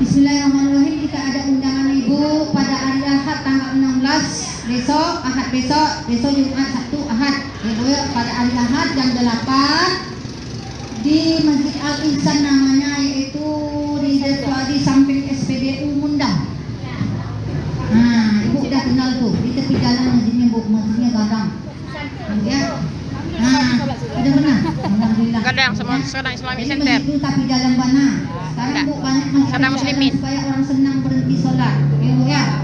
Bismillahirrahmanirrahim. Kita ada undangan Ibu pada hari Ahad tanggal 16 besok, Ahad besok Jumat, Sabtu, Ahad. Ibu pada hari Ahad jam 8 di Masjid Al Ihsan namanya, yaitu di samping SPBU Mundang. Nah, Ibu udah kenal tuh di tepi jalan masjidnya, Bu, masjidnya Gadang. Ya. Nah, udah benar. Alhamdulillah. Gadang sama sekarang Islamic Jadi Center. masjid itu tapi jalan mana? Sekarang Bu banyak masjid Sadar Muslimin. supaya orang senang berhenti sholat. Ya, Bu ya.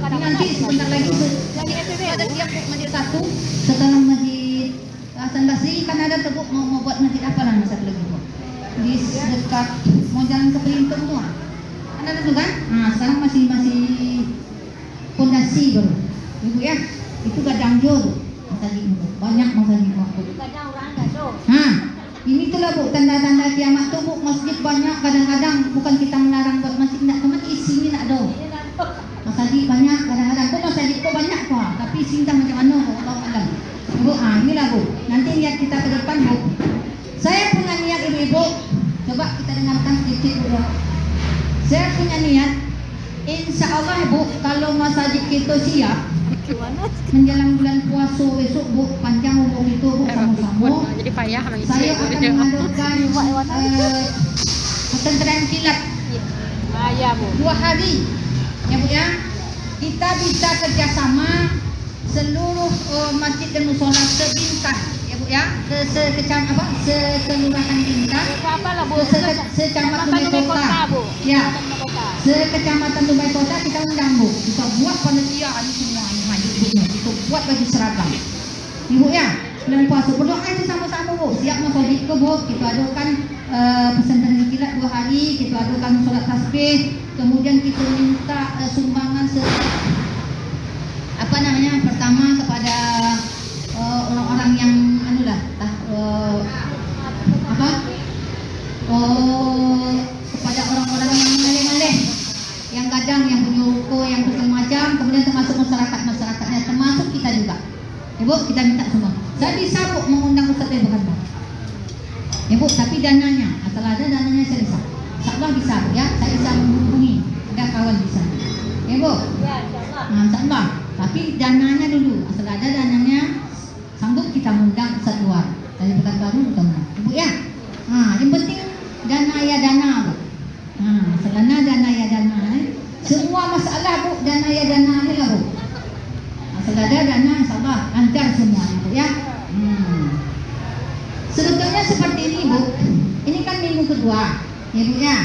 Ini nanti sebentar lagi ada tiap Bu masjid satu setelah masjid Hasan Basri kan ada tuh Bu mau buat masjid apa lah satu lagi Bu. Di dekat mau jalan ke Pelintung tuh. Kan ada tuh kan? Nah, sekarang masih pondasi baru. Ibu ya, itu Gadang Jo masjid itu. Banyak masjid waktu. Gadang orang enggak tuh. Nah, ini tuh lah Bu tanda-tanda kiamat tuh Bu, masjid banyak kadang-kadang bukan kita melarang buat masjid, enggak cuma isinya enggak do. Masjid banyak kadang-kadang kok masjid kok banyak kok, tapi isinya macam mana kok tahu alam. Bu, inilah Bu. Nanti lihat kita ke depan Bu. Saya punya niat Ibu-ibu. Coba kita dengarkan sedikit Bu. Saya punya niat, insya Allah Bu, kalau masjid kita siap menjelang bulan puasa besok Bu, panjang umur itu Bu sama-sama. Jadi payah sama isi. Saya akan mengadakan pesantren kilat Ya, Bu. 2 hari, ya Bu ya. Kita bisa kerjasama seluruh masjid dan musola sebintang, ya Bu ya, sekelurahan Bintang, Apa lah, Bu? secamatan Dumai Kota. Bu. Ya, sekecamatan Dumai Kota kita undang Bu. Kita buat panitia ini semua ini maju Bu. Kita buat baju seragam. Ibu ya, bulan puasa berdoa itu sama-sama Bu. Siap masjid ke Bu. Kita adakan pesantren kilat 2 hari. Kita adakan sholat tasbih. Kemudian kita minta sumbangan pertama kepada orang-orang yang kepada orang-orang yang mengalih-alih, yang kadang yang punya ruko, yang segala macam, kemudian termasuk masyarakatnya, termasuk kita juga. Ibu, kita minta semua. Saya bisa Bu mengundang Ustaz yang bukan Bu. Ibu, tapi dananya, asal ada dananya saya bisa. Insyaallah bisa Bu ya, saya bisa menghubungi, ada kawan bisa. Ibu. Ya, insyaallah. Nah, insyaallah. Tapi dananya dulu, asal ada dananya, sanggup kita mengundang Ustaz luar dari Pekanbaru kita undang. Ibu ya. Nah, yang penting dana ya dana Bu. Nah, selana dana ya dana. Semua masalah Bu, dana ya dana ni lah Bu. Asal ada dana insyaallah lancar semuanya Bu ya. Sebetulnya seperti ini Bu. Ini kan minggu kedua, ya Bu ya.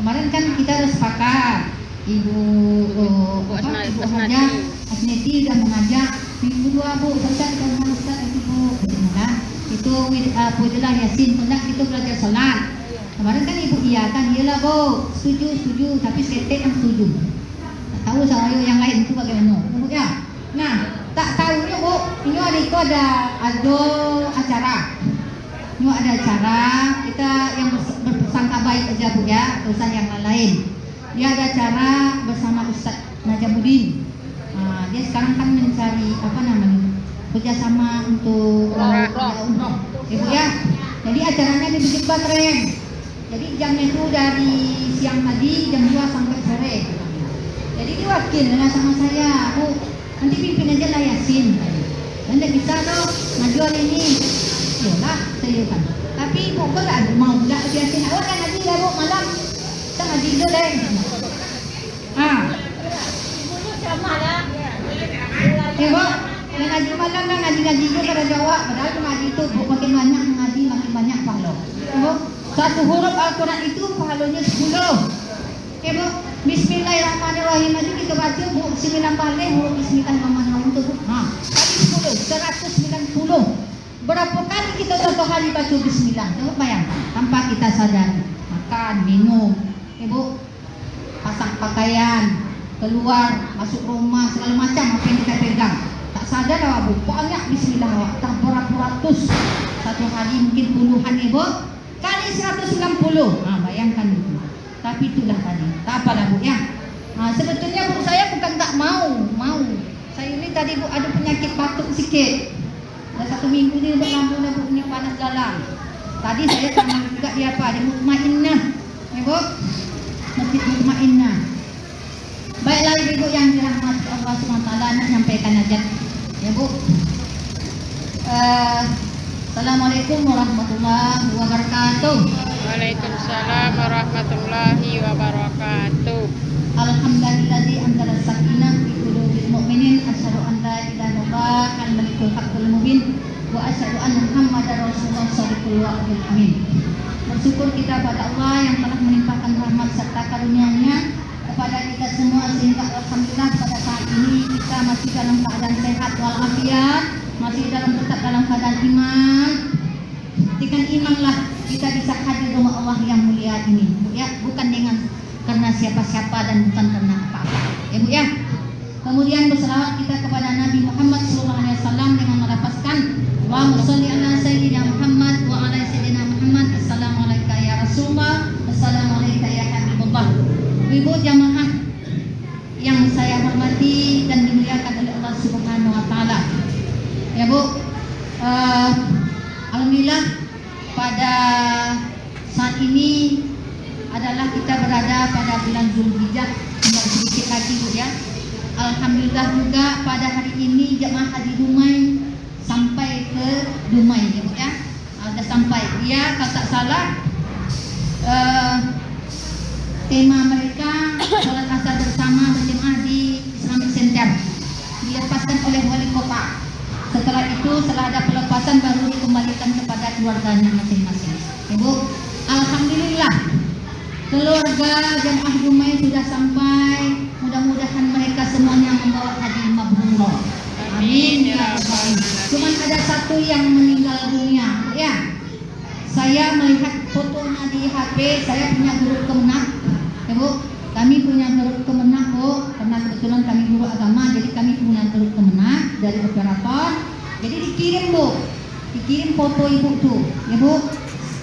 Kemarin kan kita sudah sepakat. Ibu Asneti sudah mengajak minggu 2 Bu, Ustaz kita mau Ustaz itu Bu. Itu Pujilah Yasin, hendak itu belajar sholat. Kemarin kan Ibu iya kan, iyalah Bu, setuju, tapi setek yang setuju. Tak tahu saya yang lain itu bagaimana, Bu ya. Nah, tak tahunya Bu, ini hari itu ada acara. Ini ada acara, kita yang berprasangka baik aja Bu ya, urusan yang lain. Dia ada acara bersama Ustaz Najamuddin. Dia sekarang kan mencari kerjasama untuk umroh, Ibu ya. Jadi acaranya di Bukit Batren. Jadi jamnya itu dari siang tadi jam 2 sampai sore. Jadi diwakil dengan sama saya, Bu. Nanti pimpin aja lah Yasin. Anda bisa dong maju hari ini. Yalah, saya kan. Tapi Ibu kok enggak mau enggak Yasin awak kan ngaji ya Bu malam. Kita ngaji dulu deh. Ibunya sama lah. Ya Bu, yang ngaji malam kan ngaji juga pada Jawa. Padahal ngaji itu Bu, makin banyak ngaji makin banyak pahala. Bu, satu huruf Al-Quran itu pahalanya 10. Ya Bu, Bismillahirrahmanirrahim aja kita baca Bu 9 kali huruf Bismillahirrahmanirrahim itu Bu. Tadi 190. Berapa kali kita satu hari baca Bismillah? Coba bayang, tanpa kita sadari. Makan, minum, Ibu, pasang pakaian, keluar, masuk rumah, segala macam apa yang kita pegang. Tak sadar awak Bu, banyak Bismillah awak, tak berapa ratus. Satu hari mungkin puluhan Ibu, kali 190. Bayangkan itu. Tapi itulah tadi, tak apalah Bu ya. Sebetulnya Bu saya bukan tak mau. Saya ini tadi Bu ada penyakit batuk sikit. Dah 1 minggu ni berlalu dah Bu, punya panas dalam. Tadi saya sama juga dia Mutmainnah. Ya Bu, mesti Mutmainnah. Baiklah ibu yang dirahmati Allah SWT, nak nyampaikan aja ya Bu. Assalamualaikum warahmatullahi wabarakatuh. Waalaikumsalam warahmatullahi wabarakatuh. Alhamdulillahi anzala sakinah fi qulubil mu'minin. Asyhadu an la ilaha illallah al-malikul haqqul mubin wa asyhadu anna Muhammadar Rasulullah shadiqul wa'dil amin. Bersyukur kita pada Allah yang telah menimpakan rahmat serta karunia-Nya kepada kita semua sehingga alhamdulillah pada saat ini kita masih dalam keadaan sehat walafiat, masih tetap dalam keadaan iman. Dengan imanlah kita bisa hadir rumah Allah yang mulia ini, Bu ya, bukan dengan karena siapa-siapa dan bukan karena apa-apa. Ya Bu ya. Kemudian berselawat kita kepada Nabi Muhammad SAW dengan melafazkan Allahumma sholli ala sayyidina Muhammad wa ala sayyidina Muhammad. Assalamualaikum ya Rasulullah, assalamualaikum ya Habibullah. Ibu jamaah yang saya hormati dan dimuliakan oleh Allah Subhanahu wa taala. Ya Bu, alhamdulillah pada saat ini adalah kita berada pada bulan Zulhijjah, tinggal sedikit lagi Bu ya. Alhamdulillah juga pada hari ini jemaah haji Dumai sampai ke Dumai ya Bu ya. Sudah sampai. Ya, kalau tak salah tema mereka sholat asar bersama berjemaah di Islamic Center dilepaskan oleh wali kota. Setelah itu, setelah ada pelepasan baru dikembalikan kepada keluarganya masing-masing. Ibu, alhamdulillah keluarga jemaah Dumai sudah sampai. Mudah-mudahan mereka semuanya membawa haji mabrur. Amin ya rabbal alamin. Cuman ada satu yang meninggal dunia, ya. Saya melihat fotonya di HP. Saya punya guru kemenak, ya Bu. Kami punya guru kemenak Bu, karena kebetulan kami guru agama, jadi kami punya guru kemenak dari operator. Jadi dikirim Bu, dikirim foto ibu tuh, ya Bu.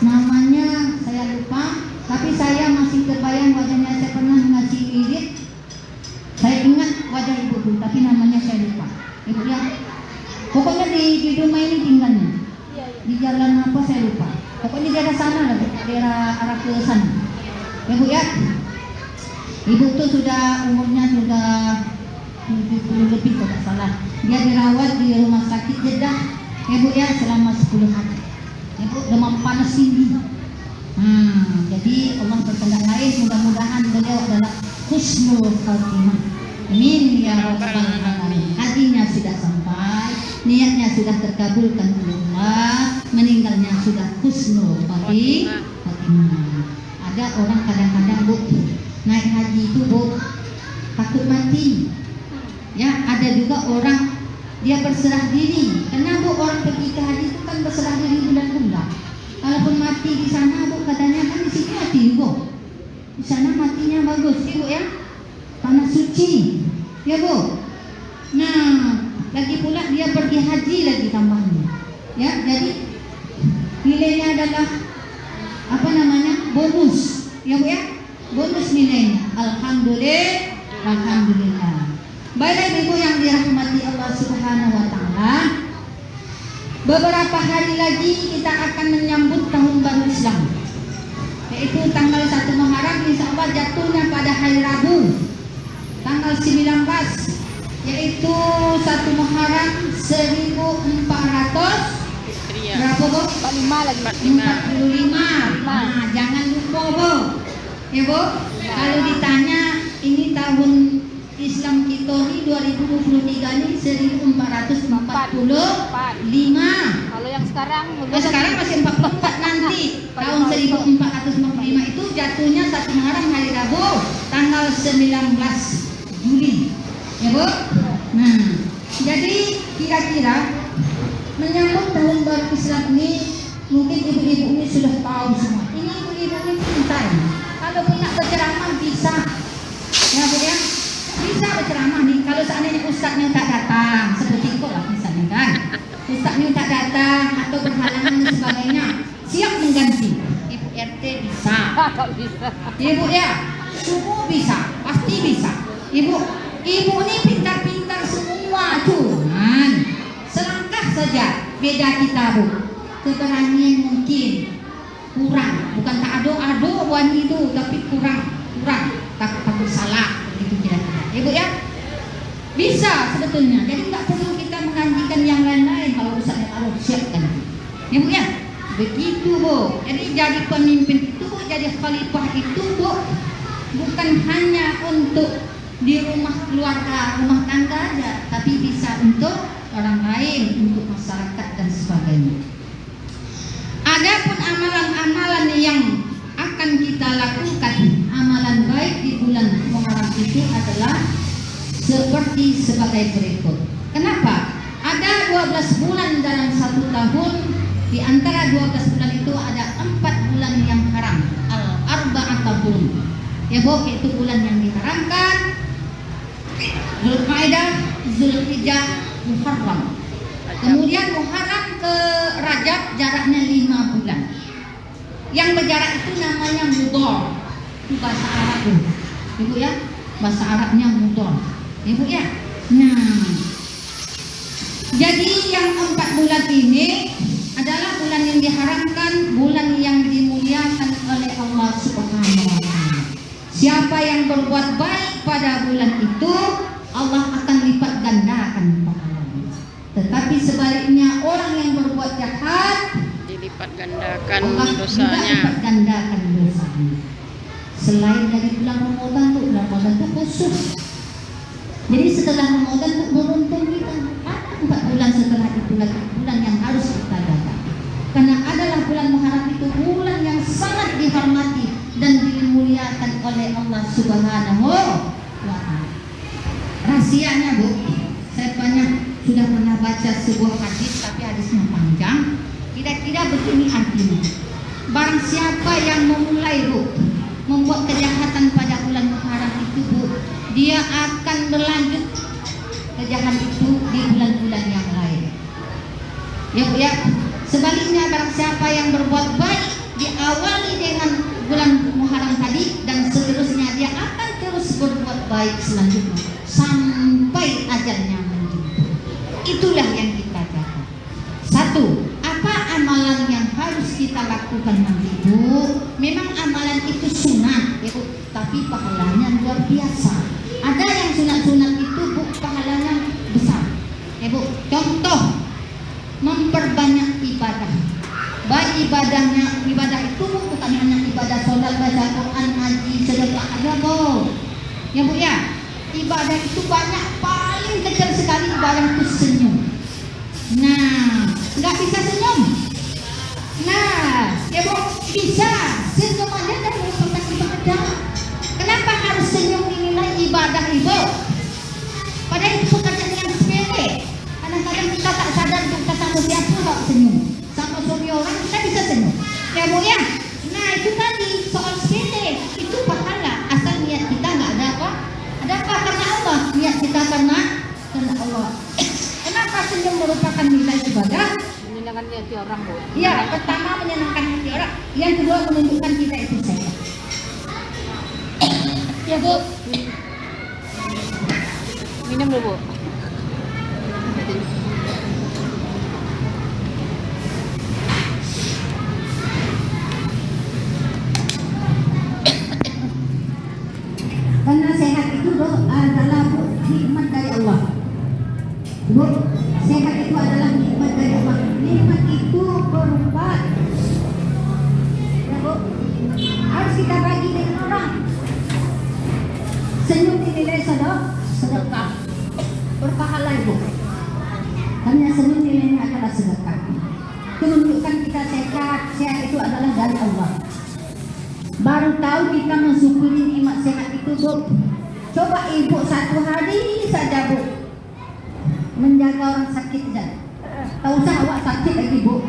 Namanya saya lupa, tapi saya masih terbayang wajahnya. Saya pernah mengasih wirid. Saya ingat wajah ibu tuh, tapi namanya saya lupa. Ibu ya. Pokoknya di rumah ini tinggalnya. Di jalan apa saya lupa. Pokoknya di daerah sana lah, daerah arah ke sana. Ya Bu ya. Ibu tuh sudah umurnya sudah 70 lebih kalau tak salah. Dia dirawat di rumah sakit Jeddah, ya Bu ya, selama 10 hari. Ya Bu, demam panas tinggi. Jadi Allah berkehendak lain, mudah-mudahan beliau adalah husnul khatimah. Amin ya rabbal alamin. Hatinya sudah sampai, niatnya sudah terkabulkan oleh Allah, meninggalnya sudah husnul khatimah. Ada orang kadang-kadang Bu naik haji itu Bu takut mati. Ya, ada juga orang dia berserah diri. Karena Bu orang pergi ke haji itu kan berserah diri bulan-bulan. Kalaupun mati di sana Bu katanya kan di situ mati Bu. Di sana matinya bagus, ya Bu ya. Tanah suci, ya Bu. Nah, lagi pula dia pergi haji lagi tambahnya. Ya, jadi nilainya adalah apa namanya? Bonus, ya Bu ya. Bonus nilainya. Alhamdulillah, alhamdulillah. Baiklah Ibu yang dirahmati Allah Subhanahu wa taala. Beberapa hari lagi kita akan menyambut tahun baru Islam, yaitu tanggal 1 Muharram, insyaallah jatuhnya pada hari Rabu tanggal 19, yaitu 1 Muharram 1400 berapa Bu? 45 lagi. 45. Nah, jangan lupa Bu. Ya Bu, kalau ditanya ini tahun Islam kita ini 2023 ini 1445. Kalau yang sekarang Sekarang masih 44 nanti. Tahun 1445 itu jatuhnya 1 Muharram hari Rabu tanggal 19 Juli. Ya Bu? Nah, jadi kira-kira menyambut tahun baru Islam ini mungkin ibu-ibu ini sudah tahu semua. Ini ibu-ibu ini pintar. Kalau nak berceramah bisa. Ya Bu ya? Bisa berceramah nih. Kalau seandainya ustaznya tak datang, seperti itu lah misalnya kan. Ustaznya tak datang atau berhalangan dan sebagainya, siap mengganti. Ibu RT bisa. Ibu ya, semua bisa, pasti bisa. Ibu ini pintar-pintar semua cuman selangkah saja beda kita Bu. Keberanian mungkin kurang, bukan tak ado buan itu, tapi kurang. sebetulnya. Jadi nggak perlu kita menganjikan yang lain-lain. Kalau urusan yang harus siapkan. Ya Bu ya? Begitu Bu. Jadi jadi pemimpin itu Bu, jadi khalifah itu Bu, bukan hanya untuk di rumah keluarga, rumah tangga aja, tapi bisa untuk orang lain, untuk masyarakat dan sebagainya. Adapun amalan-amalan yang akan kita lakukan, amalan baik di bulan Muharram itu adalah seperti sebagai berikut. Kenapa? Ada 12 bulan dalam satu tahun. Di antara 12 bulan itu ada 4 bulan yang haram, al-arba'atul. Ya Bu, itu bulan yang diharamkan. Zulqa'dah, Zulhijjah, Muharram. Kemudian Muharram ke Rajab jaraknya 5 bulan. Yang berjarak itu namanya mudhar. Itu bahasa Arab Bu. Ibu ya, bahasa Arabnya mudhar. Ibu ya. Nah, jadi yang 4 bulan ini adalah bulan yang diharamkan, bulan yang dimuliakan oleh Allah Subhanahu wa taala. Siapa yang berbuat baik pada bulan itu, Allah akan lipat gandakan pahalanya. Tetapi sebaliknya orang yang berbuat jahat, dilipat gandakan Allah juga dosanya. lipat gandakan dosanya. Selain dari bulan Ramadan itu khusus. Jadi setelah Ramadan itu beruntung kita. 4 bulan setelah itu lagi bulan yang harus kita jaga. Karena adalah bulan Muharram itu bulan yang sangat dihormati dan dimuliakan oleh Allah Subhanahu wa taala. Rahasianya Bu, saya banyak sudah pernah baca sebuah hadis, tapi hadisnya panjang. Kira-kira begini artinya. Barang siapa yang memulai Bu membuat kejahatan pada bulan Muharram itu Bu, dia akan berlanjut kejahatan itu di bulan-bulan yang lain. Ya Bu ya. Sebaliknya barang siapa yang berbuat baik diawali dengan bulan Muharram tadi dan seterusnya, dia akan terus berbuat baik selanjutnya sampai ajalnya menjemput. Itulah yang kita jaga. Satu, apa amalan yang harus kita lakukan nanti Bu? Memang amalan itu sunat ya Bu, tapi pahalanya luar biasa. Ada yang sunat-sunat itu Bu, pahalanya besar ya Bu. Contoh, memperbanyak ibadah. Baik ibadah itu bukan hanya ibadah sholat, baca Quran, haji, sedekah, ada Bu. Ya Bu ya. Ibadah itu banyak, paling kecil sekali ibadah itu senyum. Nah, nggak bisa senyum. Nah, ya Bu, bisa senyum aja dan merupakan ibadah. Kenapa harus senyum dinilai ibadah Ibu? Padahal itu pekerjaan yang sepele. Kadang-kadang kita tak sadar kita sama siapa kok senyum. Sama suami orang kita bisa senyum. Ya Bu ya. Nah itu tadi soal sepele, itu pahala asal niat kita nggak ada apa. Ada apa karena Allah. Niat kita karena Allah. Kenapa senyum merupakan nilai ibadah? Menyenangkan hati orang Bu. Ya, pertama menyenangkan hati orang. Yang kedua menunjukkan kita itu sehat. Ya Bu. Minum dulu Bu. Karena sehat itu adalah nikmat dari Allah. Bu, sehat itu adalah nikmat dari Allah. Nikmat itu berupa, ya Bu, harus kita bagi dengan orang. Senyum dinilai sedekah, berpahala Ibu. Karena senyum nilainya adalah sedekah. Menunjukkan kita sehat itu adalah dari Allah. Baru tahu kita mensyukuri nikmat sehat itu Bu. Coba Ibu satu hari saja Bu menjaga orang sakit saja. Tak usah awak sakit lagi Bu.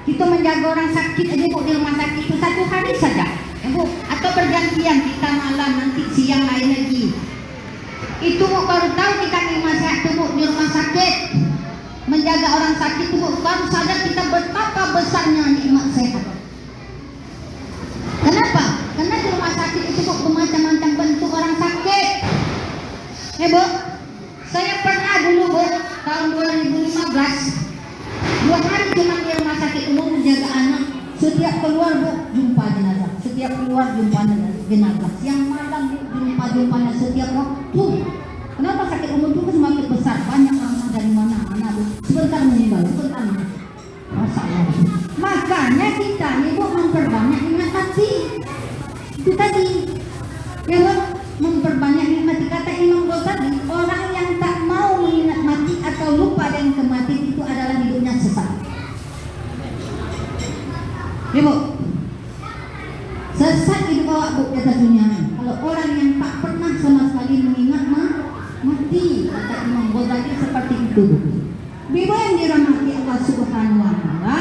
Kita menjaga orang sakit aja Bu di rumah sakit itu satu hari saja ya Bu. Atau bergantian kita malam nanti siang lain lagi. Itu Bu baru tahu kita nikmat sehat itu Bu di rumah sakit. Menjaga orang sakit itu Bu baru sadar kita betapa besarnya nikmat sehat. Kenapa? Karena di rumah sakit itu Bu bermacam-macam bentuk orang sakit. Ya Bu, saya pernah dulu Bu tahun 2015 2 hari cuma di rumah sakit umum menjaga anak. Setiap keluar Bu jumpa jenazah, setiap keluar jumpa jenazah. Yang malam Bu jumpa setiap waktu. Kenapa sakit umur itu semakin besar? Banyak orang dari mana-mana Bu. Sebentar meninggal, sebentar. Masalah. Makanya kita Bu memperbanyak ingat mati. Itu tadi. Ya Bu, memperbanyak ingat mati. Kata Imam Ghazali, orang yang tak mau mengingat mati atau lupa dengan kematian itu adalah hidupnya sesat. Ya Bu, sesat hidup awak Bu kata dunia. Kalau orang yang tak pernah sama sekali mengingat mati, kata Imam Ghazali seperti itu. Bibu yang dirahmati Allah Subhanahu wa Ta'ala.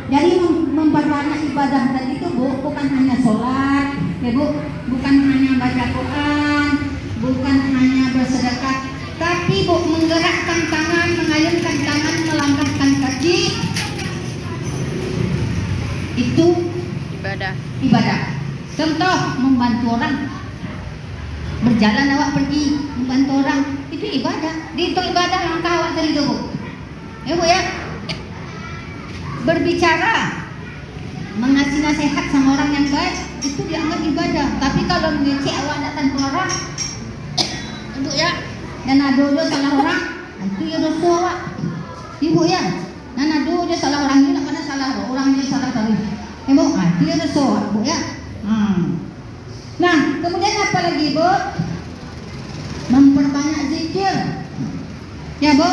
Jadi memperbanyak ibadah tadi itu Bu, bukan hanya sholat, ya Bu, bukan hanya baca Quran, bukan hanya bersedekah, tapi Bu menggerakkan tangan, mengayunkan tangan, melangkahkan kaki. Itu ibadah. Contoh membantu orang, berjalan awak pergi membantu orang, itu ibadah. Dihitung ibadah langkah awak tadi itu Bu. Ya Bu ya. Berbicara, mengasih nasihat sama orang yang baik, itu dianggap ibadah. Tapi kalau mengecek awak datang ke orang, Ibu ya, dan ado salah orang, itu ya dosa awak. Ibu ya, dan ado salah orang ini, nak salah orang ini salah tadi. Ibu, itu ya dosa awak Bu ya. Nah, kemudian apa lagi Bu? Memperbanyak zikir. Ya Bu,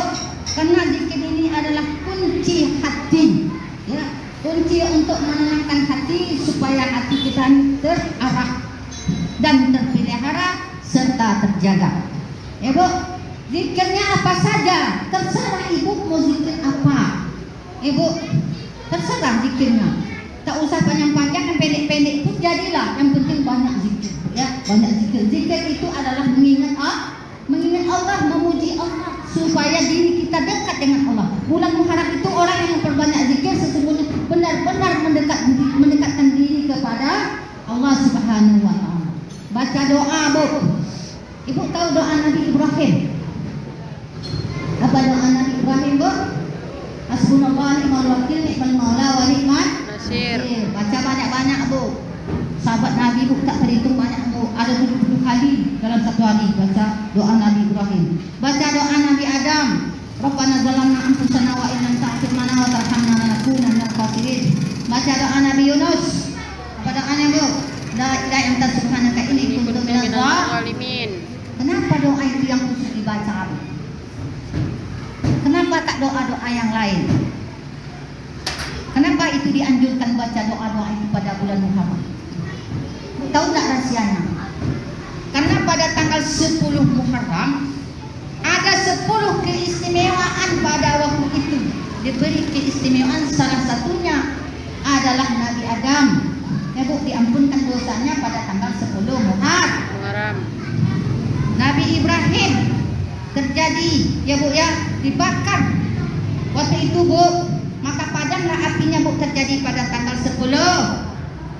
karena zikir ini adalah kunci hati. Ya, kunci untuk menenangkan hati supaya hati kita terarah dan terpelihara serta terjaga. Ya Bu, zikirnya apa saja, terserah Ibu mau zikir apa. Ibu, terserah zikirnya. Tak usah panjang-panjang, yang pendek-pendek pun jadilah. Yang penting banyak zikir. Ya, banyak zikir. Zikir itu adalah mengingat Allah, memuji Allah supaya diri kita dekat dengan Allah. Bulan Muharram itu orang yang memperbanyak zikir sesungguhnya benar-benar mendekatkan diri kepada Allah Subhanahu wa Ta'ala. Baca doa Bu. Ibu tahu doa Nabi Ibrahim? Apa doa Nabi Ibrahim Bu? Hasbunallahu wa ni'mal wakil, ni'mal maula wa ni'mal nasir. Baca banyak-banyak Bu. Sahabat Nabi Bu tak terhitung banyak Bu. Ada 70 kali dalam satu hari baca doa Nabi Ibrahim. Baca doa Nabi Adam. Rabbana zalamna anfusana wa in lam taghfir lana wa tarhamna lanakunanna minal khasirin. Baca doa Nabi Yunus. Apa doanya Bu? La ilaha illa anta subhanaka inni kuntu minadh dhalimin. Kenapa doa itu yang khusus dibaca Bu? Kenapa tak doa-doa yang lain? Kenapa itu dianjurkan baca doa-doa itu pada bulan Muharram? Tahu tak rahasianya? Karena pada tanggal 10 Muharram ada 10 keistimewaan pada waktu itu. Diberi keistimewaan, salah satunya adalah Nabi Adam. Ya Bu, diampunkan dosanya pada tanggal 10 Muharram. Nabi Ibrahim terjadi, ya Bu ya, dibakar. Waktu itu Bu, maka padamlah apinya Bu, terjadi pada tanggal 10.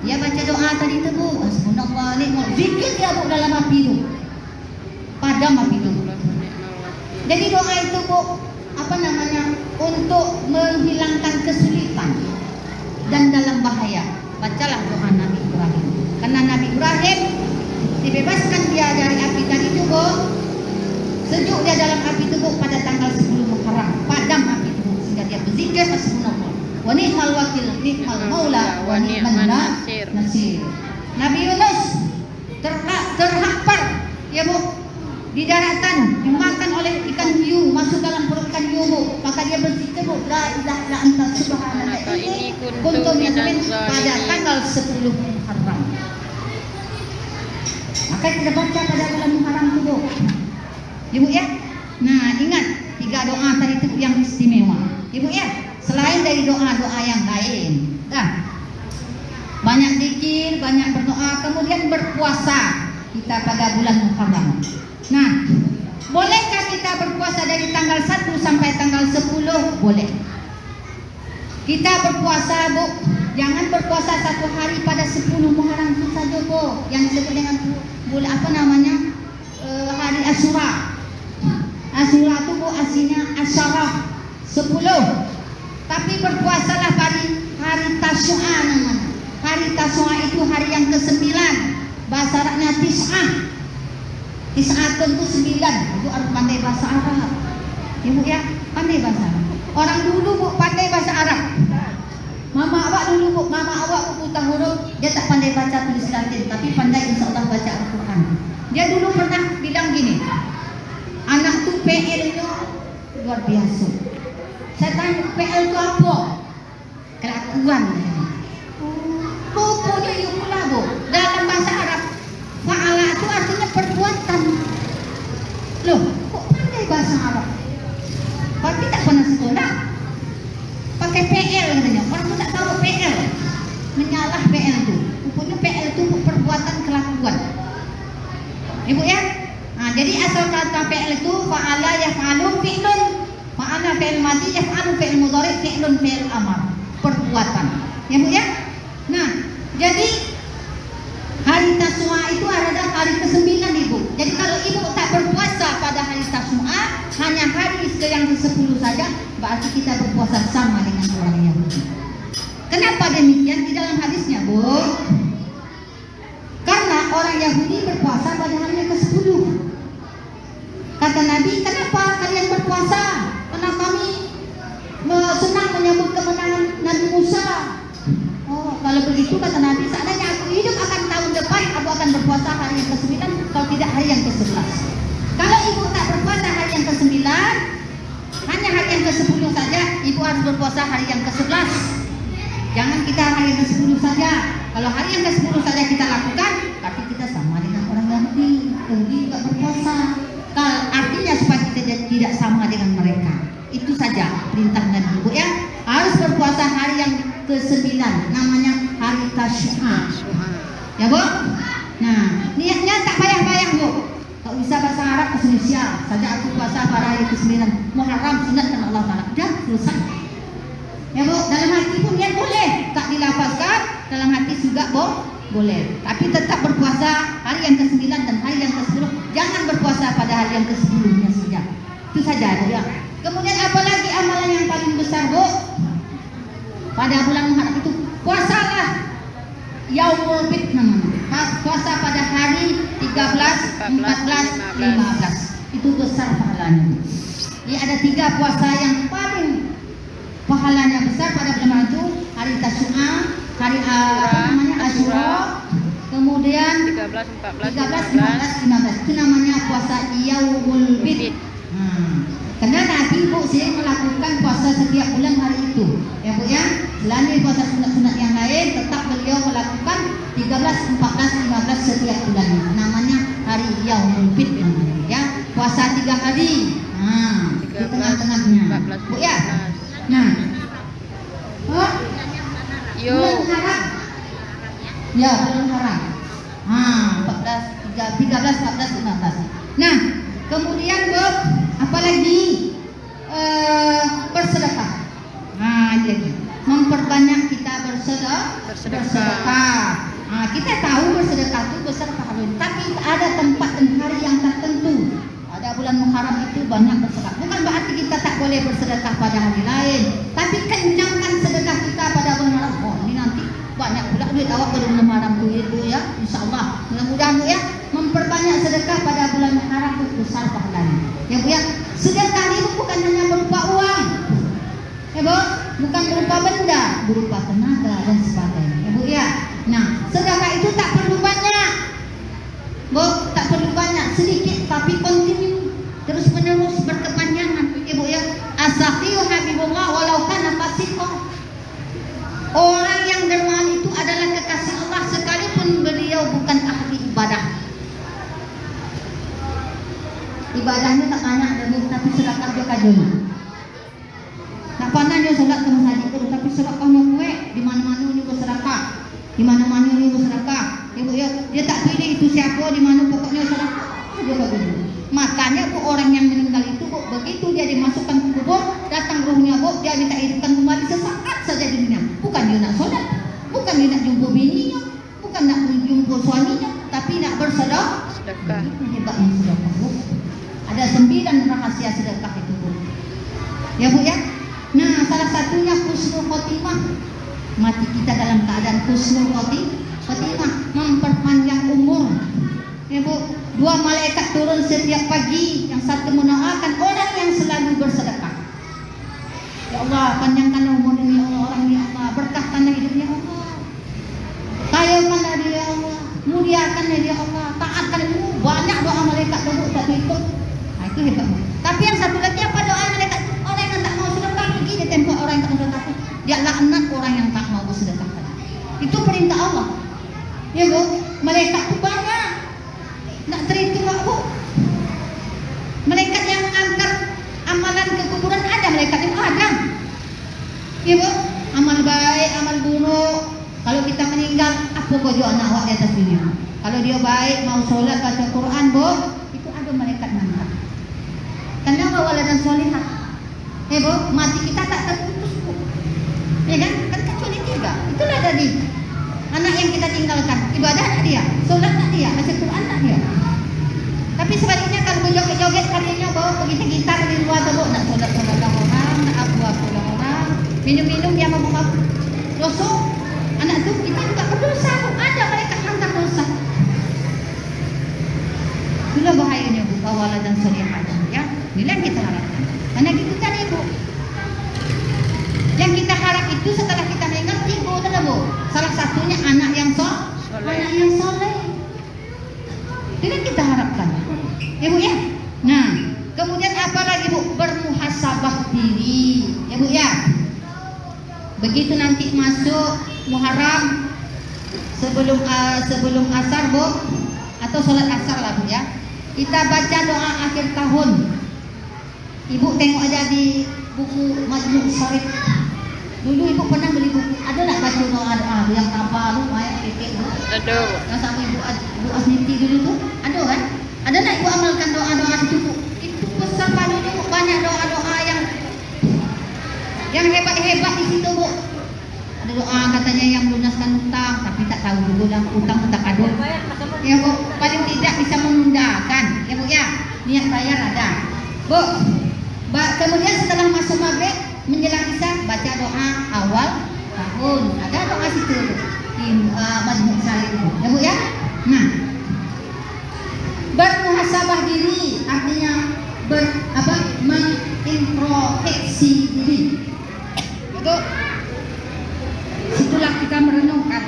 Ya baca doa tadi itu Bu, hasbunallahu wa ni'mal wakil. Zikir ya Bu dalam api itu. Padam api itu. Jadi doa itu Bu, apa namanya? Untuk menghilangkan kesulitan dan dalam bahaya. Bacalah doa Nabi Ibrahim. Karena Nabi Ibrahim dibebaskan dia dari api tadi itu Bu. Sejuk dia dalam api itu Bu pada tanggal 10 Muharram. Padam api itu Bu, sehingga dia berzikir hasbunallah wa ni'mal wakil, ni'mal maula wa ni'man nasir. Nabi Yunus terhampar ya Bu di daratan, dimakan oleh ikan hiu, masuk dalam perut ikan hiu Bu. Maka dia berzikir Bu, la ilaha illa anta subhanaka inni kuntu minadh pada tanggal 10 Muharram. Maka kita baca pada bulan Muharram itu Bu. Ibu ya. Nah, ingat 3 doa tadi itu yang istimewa. Ibu ya. Selain dari doa-doa yang lain, banyak zikir, banyak berdoa, kemudian berpuasa kita pada bulan Muharram. Nah, bolehkah kita berpuasa dari tanggal 1 sampai tanggal 10? Boleh. Kita berpuasa Bu, jangan berpuasa 1 hari pada 10 Muharram itu saja Bu, yang disebut dengan bulan apa namanya, hari Asyura. Asyura itu Bu aslinya Asyarah 10. Tapi berpuasalah hari Tasyu'a namanya. Hari Tasyu'a itu hari yang ke-9. Bahasa Arabnya Tis'ah. Tis'atun itu 9. Ibu harus pandai bahasa Arab. Ibu ya, pandai bahasa Arab. Orang dulu bu pandai bahasa Arab. Mama awak dulu bu, mama awak bu buta huruf, dia tak pandai baca tulis Latin, tapi pandai insya Allah baca Al-Quran. Dia dulu pernah bilang gini, anak tuh PL-nya luar biasa. Saya tanya PL itu apa? Kelakuan. Rupanya itu pula bu, dalam bahasa Arab, fa'ala itu artinya perbuatan. Loh, kok pandai bahasa Arab? Kalau kita pernah sekolah, pakai PL katanya. Orang tuh tak tahu PL. Menyalah PL itu. Rupanya PL itu perbuatan kelakuan. Ibu ya? Nah, jadi asal kata PL itu fa'ala yaf'alu fi'lun. Fa'ala fi'l madhi yaf'alu fi'l mudhari fi'lun fi'l amar. Perbuatan. Ya Bu ya? Nah, jadi hari Tashua itu adalah hari ke-9 Ibu. Jadi kalau Ibu tak berpuasa pada hari Tashua, hanya hari yang ke-10 saja, berarti kita berpuasa sama dengan orang Yahudi. Kenapa demikian? Di dalam hadisnya, Bu. Karena orang Yahudi berpuasa pada hari yang ke-10. Kata Nabi, kenapa kalian berpuasa? Karena kami senang menyambut kemenangan Nabi Musa. Oh, kalau begitu kata Nabi, seandainya aku hidup akan tahun depan, aku akan berpuasa hari yang ke-9, kalau tidak hari yang ke-11. Kalau ibu tak berpuasa hari yang ke-9, hanya hari yang ke-10 saja, ibu harus berpuasa hari yang ke-11. Jangan kita hari yang ke-10 saja. Kalau hari yang ke-10 saja kita lakukan, berarti kita sama dengan orang Yahudi. Yahudi juga berpuasa. Kalau artinya supaya kita tidak sama dengan mereka. Itu saja perintah Nabi Bu ya. Harus berpuasa hari yang ke-9, namanya hari Tashua. Ya Bu? Nah, niatnya tak payah-payah Bu. Kalau bisa bahasa Arab ke Indonesia saja aku puasa pada hari ke-9. Muharram sunat dan Allah Ta'ala. Dah selesai. Ya Bu, dalam hati pun niat boleh. Tak dilafazkan, dalam hati juga boleh. Tapi tetap berpuasa hari yang ke-9 dan hari yang ke-10. Jangan berpuasa pada hari yang ke-10-nya saja. Itu saja Bu ya. Kemudian apalagi amalan yang paling besar Bu? Pada bulan Muharram itu puasalah Yaumul Bid namanya. Puasa pada hari 13, 14, 15. Itu besar pahalanya. Jadi ada 3 puasa yang paling pahalanya besar pada bulan itu, hari Tashua, hari Asyura, kemudian 13, 14, 15. Itu namanya puasa Yaumul Bid. Karena Nabi Bu sering melakukan puasa setiap bulan hari itu. Ya Bu ya, selain puasa sunat-sunat yang lain, tetap beliau melakukan 13, 14, 15 setiap bulan. Namanya hari Yaumul Bid namanya ya. Puasa 3 hari. Di tengah-tengahnya. Bu ya. Nah. Oh. Bulan haram. Ya, bulan haram. 13, 14, 15. Nah, kemudian Bu, apalagi bersedekah. Ini lagi. Memperbanyak kita bersedekah. Kita tahu bersedekah itu besar pahalanya, tapi ada tempat dan hari yang tertentu. Pada bulan Muharram itu banyak bersedekah. Bukan berarti kita tak boleh bersedekah pada hari lain, tapi kencangkan sedekah kita pada bulan Muharram. Oh, ini nanti banyak pula duit awak pada bulan Muharram itu ya, insyaallah. Mudah-mudahan Bu ya, memperbanyak sedekah pada bulan Muharram itu besar pahalanya. Ya Bu ya, sedekah ini bukan hanya berupa uang. Ya Bu, bukan berupa benda, berupa tenaga dan sebagainya. Ya Bu ya. Nah, sedekah itu tak perlu banyak. Bu, tak perlu banyak, sedikit tapi continue, terus menerus berkepanjangan. Ya Bu ya. As-sakhiyu habibullah walau kana fasiqan. Orang yang dermawan itu adalah kekasih Allah sekalipun beliau bukan ahli ibadah. Ibadahnya tak banyak tapi sedekah dia kajuna. Tak pandai dia salat ke masjid itu, tapi sedekahnya kue di mana-mana ini bersedekah. Di mana-mana ini bersedekah. Ya Bu ya, dia tak pilih itu siapa, di mana pokoknya sedekah. Dia begitu. Makanya Bu, orang yang meninggal itu Bu, begitu dia dimasukkan ke kubur, datang ruhnya Bu, dia minta hidupkan kembali sesaat saja di dunia. Bukan dia nak solat, bukan dia nak jumpa bininya, bukan nak jumpa suaminya, tapi nak bersedekah. Itu hebatnya sedekah Bu. Ada 9 rahasia sedekah itu Bu. Ya Bu ya. Nah, salah satunya husnul khotimah. Mati kita dalam keadaan husnul khotimah, memperpanjang umur. Ya Ya Bu, 2 malaikat turun setiap pagi. Yang satu mendoakan orang yang selalu bersedekah. Ya Allah, panjangkan umurnya ya Allah, orang ya Allah, berkahkanlah hidupnya ya Allah. Kayakanlah dia ya Allah, muliakanlah dia ya Allah, taatkan dia. Banyak doa malaikat Bu, tak hitung. Nah, itu hebat Bu. Tapi yang satu lagi apa doa malaikat? Orang yang tak mau sedekah pergi dia tembak orang yang tak mau sedekah. Dia laknat orang yang tak mau bersedekah. Itu perintah Allah. Ya Bu, malaikat itu banyak. Nak terhitung Bu. Malaikat yang mengangkat amalan ke kuburan ada, malaikat itu ada. Ya Bu, amal baik, amal buruk. Kalau kita meninggal, apa kau jual anak awak di atas dunia? Kalau dia baik, mau sholat, baca Quran, Bu, itu ada malaikat mengangkat. Karena waladan solihah. Bu, mati kita tak terputus Bu. Ya kan? Kan kecuali 3. Itulah tadi. Anak yang kita tinggalkan, ibadah tak dia, sholat tak dia, baca Quran tak dia. Tapi sebaliknya kalau berjoget-joget kalinya bawa pergi gitar di luar tu, nak sholat-sholat orang, nak apa-apa orang, minum-minum dia mabuk-mabuk. Dosa, anak tu kita juga berdosa. Ada mereka hantar dosa. Itulah bahayanya Bu, wala dan solihah. Ya, inilah yang kita harapkan. Karena gitu tadi Bu. Yang kita harap itu setelah kita meninggal 3 Bu. Salah satunya anak yang soleh. Itu yang kita harapkan. Ya Bu ya. Nah, kemudian apa lagi Bu? Bermuhasabah diri. Ya Bu ya. Begitu nanti masuk Muharram sebelum asar Bu, atau sholat asar lah Bu ya. Kita baca doa akhir tahun. Ibu tengok aja di buku Majmu' Syarif. Dulu ibu pernah beli buku. Ada nak baca doa-doa yang apa lu main titik Bu? Aduh. Yang sama ibu Asniti dulu tuh. Ada kan? Ada nak ibu amalkan doa-doa itu Bu? Itu besar padunya Bu, banyak doa-doa yang hebat-hebat di situ Bu. Ada doa katanya yang melunaskan utang, tapi tak tahu dulu lah utang tak ada. Ya Bu, paling tidak bisa menundakan. Ya Bu ya, niat bayar ada. Bu, kemudian setelah masuk maghrib menjelang isya baca doa awal tahun. Ada doa situ di Majmu' Syarif itu. Ya Bu ya. Nah, bermuhasabah diri artinya mengintrospeksi diri. Itu situlah kita merenungkan.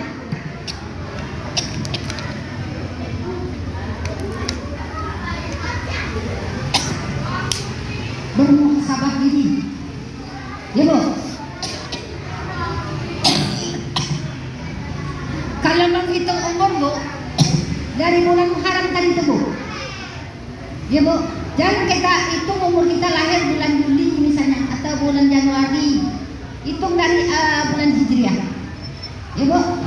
Bermuhasabah diri. Ya Bu. Kalau menghitung umur Bu, dari bulan Muharram tadi itu Bu. Ya Bu, jangan kita hitung umur kita lahir bulan Juli misalnya atau bulan Januari. Hitung dari bulan Hijriah. Ya Bu.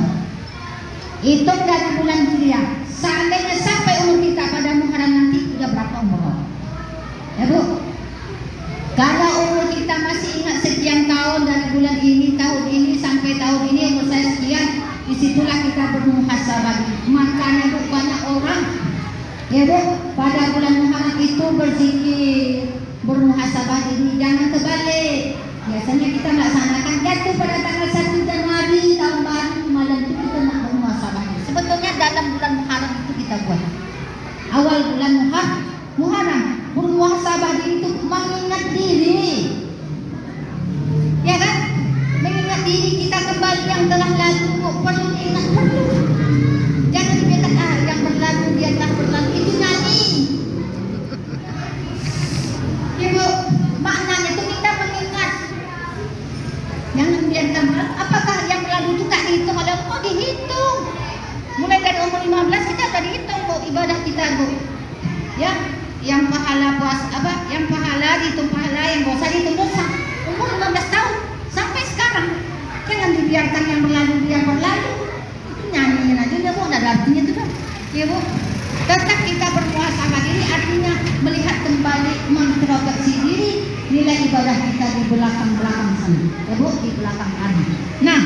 Hitung dari bulan Hijriah. Seandainya sampai umur kita pada Muharram nanti sudah berapa umur? Ya Bu. Kalau umur kita masih ingat sekian tahun dari bulan ini, tahun ini sampai tahun ini umur saya sekian, disitulah kita bermuhasabah. Makanya Bu, banyak orang ya Bu pada bulan Muharram itu berzikir, bermuhasabah diri, jangan terbalik. Biasanya kita melaksanakan jatuh pada tanggal 1 Januari tahun baru, malam itu kita nak bermuhasabah. Sebetulnya dalam bulan Muharram itu kita buat. Awal bulan Muharram bermuhasabah diri itu mengingat diri. Ya kan? Mengingat diri kita kembali yang telah lalu, perlu diingat perlu. Jangan dibiarkan yang berlalu biarlah berlalu, itu nyanyi. Ya Bu, maknanya itu kita mengingat. Jangan biarkan berlalu. Apakah yang berlalu itu tak dihitung oleh Allah? Dihitung. Mulai dari umur 15 kita sudah dihitung Bu ibadah kita Bu. Ya, yang pahala yang pahala dihitung pahala, yang dosa dihitung dosa. Umur 15 tahun sampai sekarang. Jangan dibiarkan yang berlalu dia berlalu. Itu nyanyiin aja ya Bu, ada artinya itu kan. Ya Bu, tetap kita bermuhasabah diri artinya melihat kembali, mengintrospeksi diri, nilai ibadah kita di belakang-belakang sana. Ya Bu, di belakang kanan. Nah,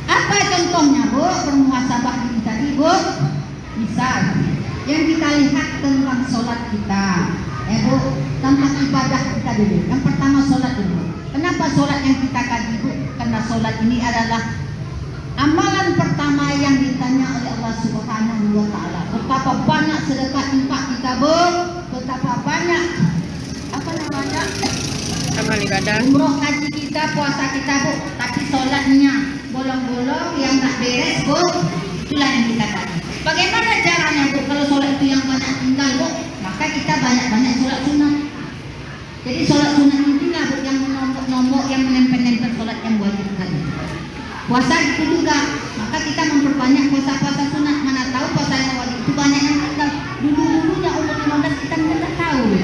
apa contohnya Bu bermuhasabah diri tadi Bu? Misal yang kita lihat tentang sholat kita, ya Bu, tentang ibadah kita dulu. Yang pertama sholat dulu. Kenapa sholat yang kita kaji Bu? Karena sholat ini adalah Amalan pertama yang ditanya oleh Allah Subhanahu wa taala, betapa banyak sedekah infak kita, Bu, betapa banyak apa namanya? Amal ibadah. Umroh haji kita, puasa kita, Bu, tapi sholatnya bolong-bolong yang tak beres, Bu. Itulah yang kita tanya. Bagaimana caranya, Bu, kalau sholat itu yang banyak tinggal, Bu? Maka kita banyak-banyak sholat sunat. Jadi sholat sunat itulah, Bu, yang nombok-nombok, yang menempel-nempel sholat yang wajib tadi. Puasa itu juga, maka kita memperbanyak puasa-puasa sunat. Mana tahu puasa yang wajib itu banyak yang tinggal. Dulu-dulunya umur 15 kita tidak tahu.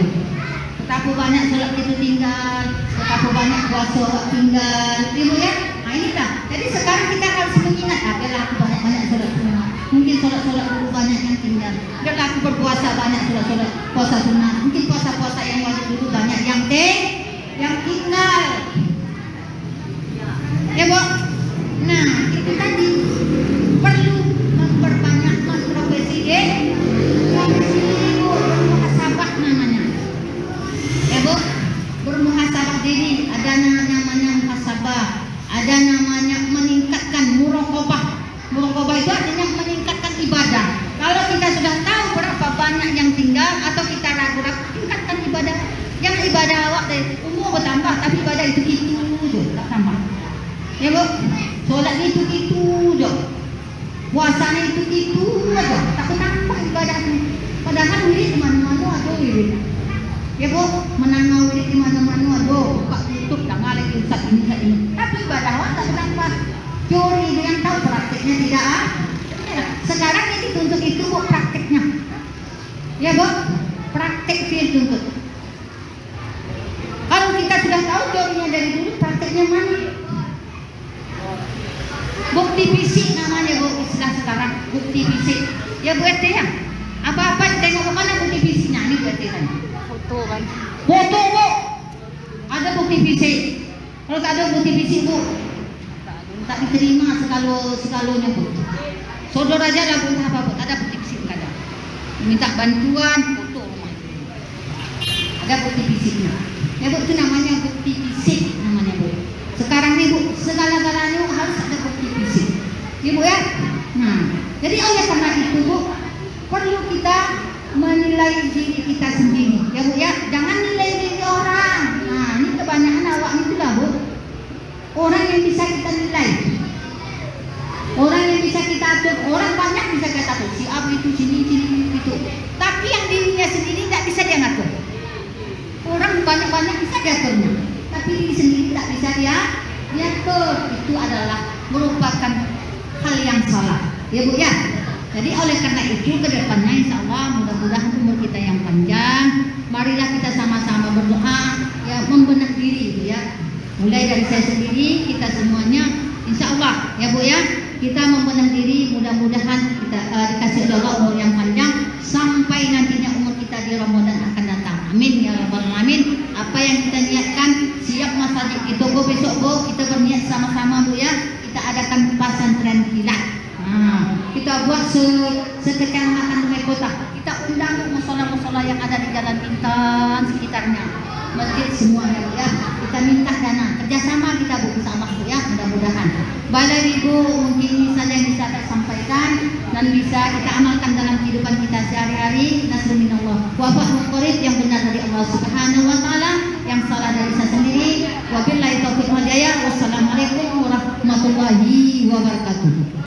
Betapa banyak sholat itu tinggal, betapa banyak puasa tinggal, ibu ya. Nah ini kan. Jadi sekarang kita harus mengingat, adalah aku banyak-banyak sholat sunat. Mungkin sholat-sholat dulu banyak yang tinggal. Adalah aku berpuasa banyak sholat-sholat puasa sunat. Mungkin puasa-puasa yang wajib dulu banyak yang tinggal. Ya Bu. Nah, itu tadi perlu memperbanyak profesi Bu, bermuhasabah namanya. Ya Bu, bermuhasabah diri, ada namanya muhasabah, ada namanya meningkatkan muraqabah. Muraqabah itu artinya meningkatkan ibadah. Kalau kita sudah tahu berapa banyak yang tinggal atau kita ragu-ragu, tingkatkan ibadah. Yang ibadah awak dari umur bertambah, tapi ibadah itu tak tambah. Ya Bu, sholat itu je, puasanya itu aja, tak nambah ibadahnya. Padahal wirid di mana-mana ada wirid. Ya Bu, menangau wirid di mana-mana ada, buka tutup tanggal lagi usap ini. Tapi ibadah awak tak nambah. Teori yang tahu prakteknya tidak ada. Sekarang ini dituntut itu Bu prakteknya. Ya Bu, praktek dituntut. Kalau kita sudah tahu teorinya dari dulu, prakteknya mana? Bukti fisik namanya Bu, istilah sekarang bukti fisik. Ya Bu RT ya. Apa-apa tengok mana bukti fisiknya, ini Bu RT kan. Foto kan. Foto Bu. Ada bukti fisik. Kalau tak ada bukti fisik Bu, tak diterima sekalonya Bu. Sodor aja lah Bu, apa Bu, tak ada bukti fisik ada. Minta bantuan foto rumah. Ada bukti fisiknya. Ya Bu, itu namanya bukti fisik namanya Bu. Sekarang nih Bu, segala-galanya harus ada bukti fisik. Ibu ya. Nah, jadi oleh karena itu Bu, perlu kita menilai diri kita sendiri. Ya Bu ya, jangan nilai diri orang. Nah, ini kebanyakan awak itulah Bu. Orang yang bisa kita nilai. Orang yang bisa kita atur, orang banyak bisa kita atur. Si A itu sini itu. Tapi yang dirinya sendiri tidak bisa dia ngatur. Orang banyak-banyak bisa diaturnya, tapi diri sendiri tak bisa diatur. Itu adalah merupakan hal yang salah. Ya Bu ya. Jadi oleh karena itu ke depannya insya Allah mudah-mudahan umur kita yang panjang. Marilah kita sama-sama berdoa ya, membenah diri Bu ya. Mulai dari saya sendiri, kita semuanya insya Allah ya Bu ya. Kita membenah diri, mudah-mudahan kita dikasih oleh Allah umur yang panjang sampai nantinya umur kita di Ramadan akan datang. Amin ya rabbal alamin. Apa yang kita niatkan, siap masjid itu Bu, besok Bu kita berniat sama-sama Bu ya. Kita adakan pesantren kilat. Nah, kita buat sekecamatan Dumai Kota. Kita undang musola-musola yang ada di Jalan Bintan sekitarnya, masjid semuanya Bu ya. Kita minta dana kerjasama kita Bu, insya-Allah Bu ya, mudah-mudahan. Baik Ibu, mungkin ini saja yang bisa saya sampaikan dan bisa kita amalkan dalam kehidupan kita sehari-hari. Nasrul minallah wa fa'ul qarib, yang benar dari Allah Subhanahu wa taala, yang salah dari saya sendiri. Wabillahi taufiq wal hidayah. Wassalamualaikum warahmatullahi wabarakatuh.